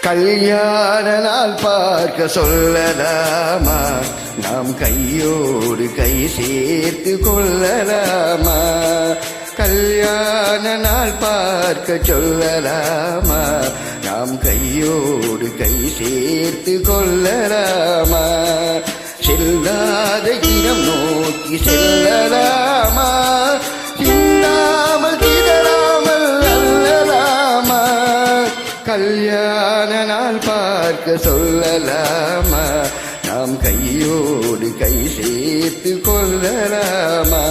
கல்யாண நாள் பார்க்க சொல்லலாமா, நாம் கையோடு கை சேர்த்து கொள்ளலாமா. கல்யாண நாள் பார்க்க சொல்லலாமா, நாம் கையோடு கை சேர்த்து கொள்ளலாமா. செல்லாத இடம் நோக்கி செல்லலாமா, சிந்தாமல் திடராமல் அல்லலாமா. கல்யாண நாள் பார்க்க சொல்லலாமா, நாம் கையோடு கை சேர்த்து கொள்ளலாமா.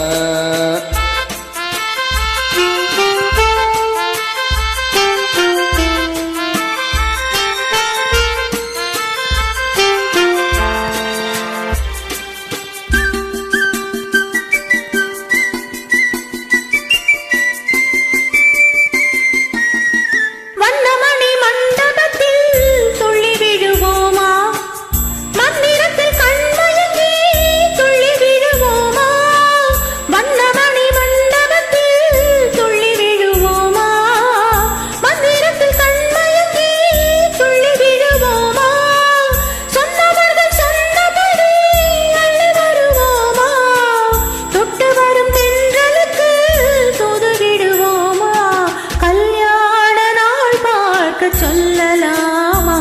சொல்லலாமா,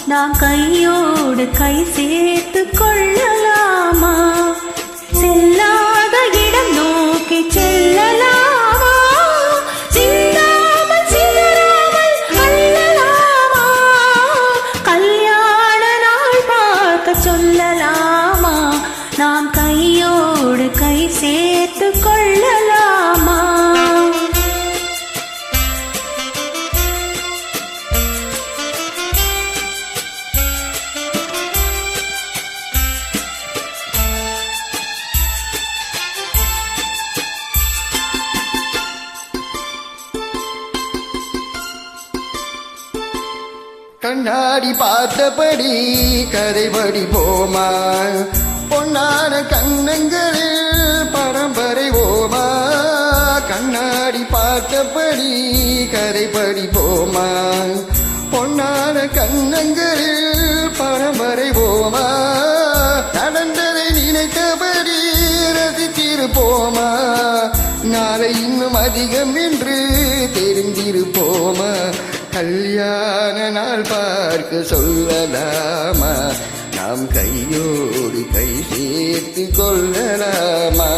நாம் கையோடு கை சேர்த்து கொள்ளலாமா. செல்லாத இடம் நோக்கி செல்லலாமா, சிந்தாமல் சிதறாமல் அல்லலாமா. கல்யாண நாள் பார்க்க சொல்லலாமா, நாம் கையோடு கை சேர்த்து கொள்ளலாமா. கண்ணாடி பார்த்தபடி கதைபடி போமா, பொன்னான கண்ணங்களில் பரம்பரை ஓமா. கண்ணாடி பார்த்தபடி கதைபடி போமா, பொன்னான கண்ணங்களில் பரம்பரை ஓமா. நடந்ததை நினைத்தபடி ரசித்திருப்போமா, நாளை இன்னும் அதிகம் என்று தெரிந்திருப்போமா. கல்யாண நாள் பார்க்க சொல்லலாமா, நாம் கையோடு கை சேர்த்து கொள்ளலாமா.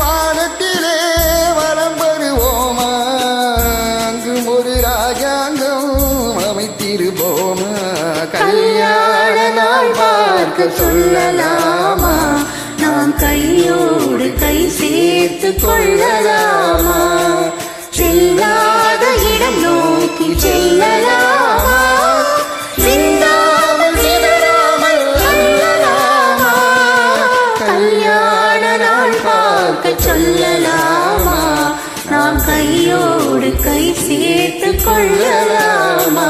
வானத்திலே வலம் வருவோமா, அங்கும் ஒரு ராஜாங்கம் அமைத்திருப்போமா. கல்யாண நாள் பார்க்க சொல்லலாமா, நாம் கையோடு கை சேர்த்து கொள்ளலாமா. செல்லாத இடம் நோக்கி செல்லலாமா, சிந்தாமல் சிதறாமல் அல்லலாமா. கல்யாண நாள் பார்க்க சொல்லலாமா, நாம் கையோடு கை சேர்த்து கொள்ளலாமா.